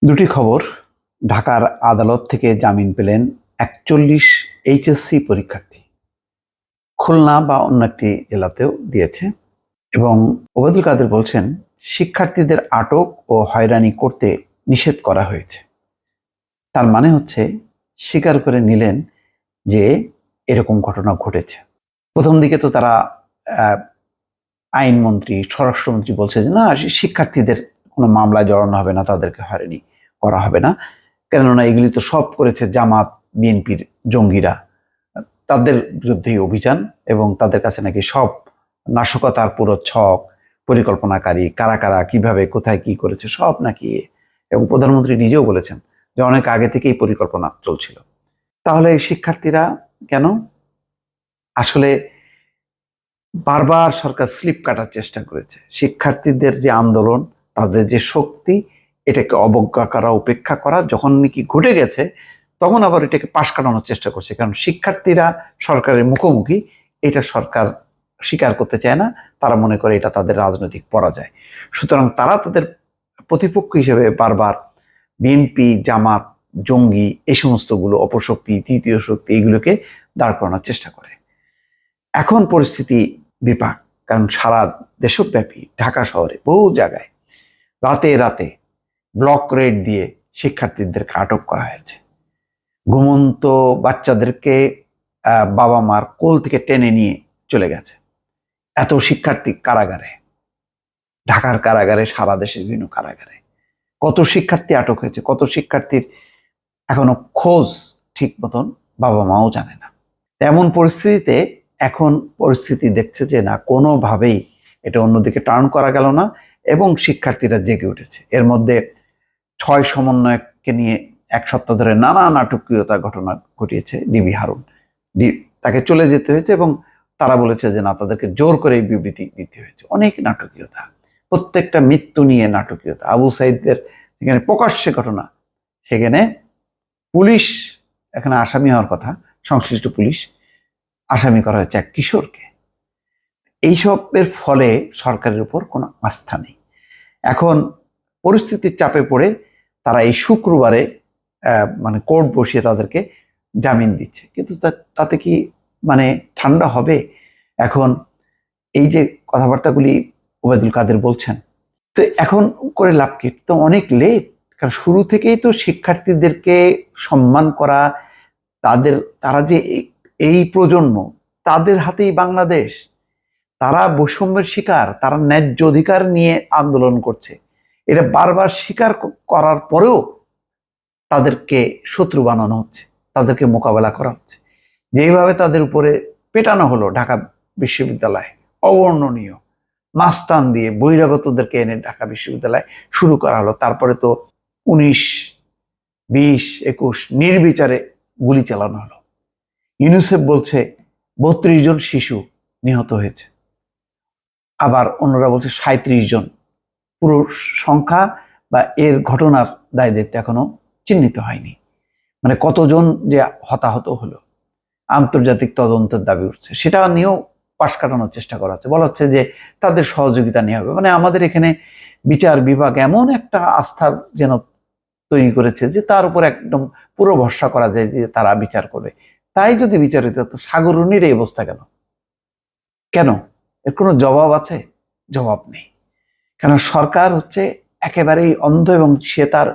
দুটি খবর। ঢাকার আদালত থেকে জামিন পেলেন ৪১ এইচএসসি পরীক্ষার্থী। খুলনা বা অন্য একটি জেলাতেও দিয়েছে। এবং ওবায়দুল কাদের বলছেন, শিক্ষার্থীদের আটক ও হয়রানি করতে নিষেধ করা হয়েছে। তার মানে হচ্ছে স্বীকার করে নিলেন যে এরকম ঘটনা ঘটেছে। প্রথম দিকে তো তারা আইনমন্ত্রী, স্বরাষ্ট্রমন্ত্রী বলছে যে না, শিক্ষার্থীদের কোনো মামলায় জড়ানো হবে না, তাদেরকে হয়রানি করা হবে না, কেননা এগুলি তো সব করেছে জামাত, বিএনপির জঙ্গিরা, তাদের বিরুদ্ধেই অভিযান, এবং তাদের কাছে নাকি সব নাশকতার পুরো ছক, পরিকল্পনাকারী কারা কারা, কিভাবে কোথায় কি করেছে সব নাকি। এবং প্রধানমন্ত্রী নিজেও বলেছেন যে অনেক আগে থেকেই পরিকল্পনা চলছিল। তাহলে শিক্ষার্থীরা কেন? আসলে বারবার সরকার স্লিপ কাটার চেষ্টা করেছে। শিক্ষার্থীদের যে আন্দোলন, তাদের যে শক্তি, এটাকে অবজ্ঞা করা, উপেক্ষা করা, যখন নাকি ঘটে গেছে তখন আবার এটাকে পাশ কাটানোর চেষ্টা করছে। কারণ শিক্ষার্থীরা সরকারের মুখোমুখি, এটা সরকার স্বীকার করতে চায় না। তারা মনে করে এটা তাদের রাজনৈতিক পরাজয়। সুতরাং তারা তাদের প্রতিপক্ষ হিসেবে বারবার বিএনপি, জামাত, জঙ্গি, এই সমস্তগুলো, অপশক্তি, তৃতীয় শক্তি, এইগুলোকে দাঁড় করানোর চেষ্টা করে। এখন পরিস্থিতি বিপাক, কারণ সারা দেশব্যাপী ঢাকা শহরে বহু জায়গায় রাতে রাতে ব্লক রেড দিয়ে শিক্ষার্থীদেরকে আটক করা হয়েছে। ঘুমন্ত বাচ্চাদেরকে বাবা মার কোল থেকে টেনে নিয়ে চলে গেছে। এত শিক্ষার্থী কারাগারে, ঢাকার কারাগারে, সারা দেশের বিভিন্ন কারাগারে কত শিক্ষার্থী আটক হয়েছে, কত শিক্ষার্থীর এখনো খোঁজ ঠিক মতন বাবা মাও জানে না। এমন পরিস্থিতিতে এখন পরিস্থিতি দেখছে যে না, কোনোভাবেই এটা অন্যদিকে টার্ন করা গেল না, এবং শিক্ষার্থীরা জেগে উঠেছে। এর মধ্যে ৬ সমন্বয়ককে নিয়ে এক সপ্তাহ ধরে নানা নাটকীয়তা ঘটনা ঘটিয়েছে ডিবি হারুন। তাকে চলে যেতে হয়েছে, এবং তারা বলেছে যে না, তাদেরকে জোর করে এই বিবৃতি দিতে হয়েছে। অনেক নাটকীয়তা, প্রত্যেকটা মৃত্যু নিয়ে নাটকীয়তা। আবু সাইদদের যেখানে প্রকাশ্যে ঘটনা, সেখানে পুলিশ, এখানে আসামি হওয়ার কথা, সংশ্লিষ্ট পুলিশ আসামি করা হয়েছে এক কিশোরকে। এইসবের ফলে সরকারের উপর কোনো আস্থা নেই। এখন পরিস্থিতির চাপে পড়ে তারা এই শুক্রবারে মানে কোর্ট বসিয়ে তাদেরকে জামিন দিচ্ছে। কিন্তু তাতে কি মানে ঠান্ডা হবে? এখন এই যে কথাবার্তাগুলি ওবায়দুল কাদের বলছেন, তো এখন করে লাভ কি? তো অনেক লেট। কারণ শুরু থেকেই তো শিক্ষার্থীদেরকে সম্মান করা, তারা যে এই প্রজন্ম, তাদের হাতেই বাংলাদেশ। তারা বৈষম্যের শিকার, তারা ন্যায্য অধিকার নিয়ে আন্দোলন করছে। এটা বারবার স্বীকার করার পরেও তাদেরকে শত্রু বানানো হচ্ছে, তাদেরকে মোকাবেলা করা হচ্ছে। যেইভাবে তাদের উপরে পেটানো হলো ঢাকা বিশ্ববিদ্যালয়, অবর্ণনীয়। মাস্তান দিয়ে বহিরাগতদেরকে এনে ঢাকা বিশ্ববিদ্যালয় শুরু করা হলো। তারপরে তো ১৯, ২০, ২১ নির্বিচারে গুলি চালানো হলো। ইউনিসেফ বলছে ৩২ জন শিশু নিহত হয়েছে, আবার অন্যরা বলছে ৩৭ জন। পুরো সংখ্যা বা এর ঘটনার দায় দায়িত্ব এখনো চিহ্নিত হয়নি। মানে কতজন যে হতাহত হলো, আন্তর্জাতিক তদন্তের দাবি উঠছে, সেটা নিয়েও পাশ কাটানোর চেষ্টা করা হচ্ছে। বলা হচ্ছে যে তাদের সহযোগিতা নেওয়া হবে। মানে আমাদের এখানে বিচার বিভাগ এমন একটা আস্থার যেন তৈরি করেছে যে তার উপর একদম পুরো ভরসা করা যায় যে তারা বিচার করবে। তাই যদি বিচারিত হতো, সাগররুনির এই অবস্থা কেন? কেন? এর কোনো জবাব আছে? জবাব নেই। কেন? সরকার হচ্ছে একেবারেই অন্ধ, এবং সে তার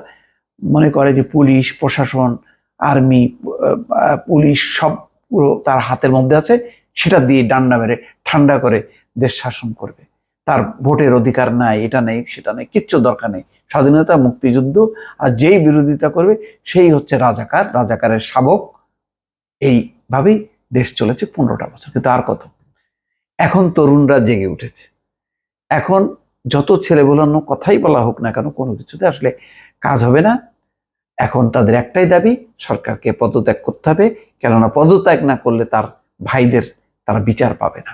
মনে করে যে পুলিশ প্রশাসন, আর্মি, পুলিশ সব পুরো তার হাতের মধ্যে আছে, সেটা দিয়ে ডান্ডা মেরে ঠান্ডা করে দেশ শাসন করবে। তার ভোটের অধিকার নাই, এটা নেই, সেটা নেই, কিচ্ছু দরকার নেই। স্বাধীনতা, মুক্তিযুদ্ধ, আর যেই বিরোধিতা করবে সেই হচ্ছে রাজাকার, রাজাকারের শাবক। এইভাবেই দেশ চলেছে ১৫টা বছর। কিন্তু আর কত? এখন তরুণরা জেগে উঠেছে। এখন যত ছেলেবলানো কথাই বলা হোক না কেন, কোনো কিছুতে আসলে কাজ হবে না। এখন তাদের একটাই দাবি, সরকারকে পদত্যাগ করতে হবে। কেননা পদত্যাগ না করলে তার ভাইদের তারা বিচার পাবে না।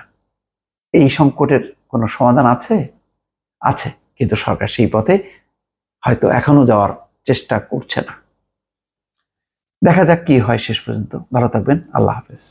এই সংকটের কোনো সমাধান আছে? আছে, কিন্তু সরকার সেই পথে হয়তো এখনো যাওয়ার চেষ্টা করছে না। দেখা যাক কি হয় শেষ পর্যন্ত। ভালো থাকবেন। আল্লাহ হাফেজ।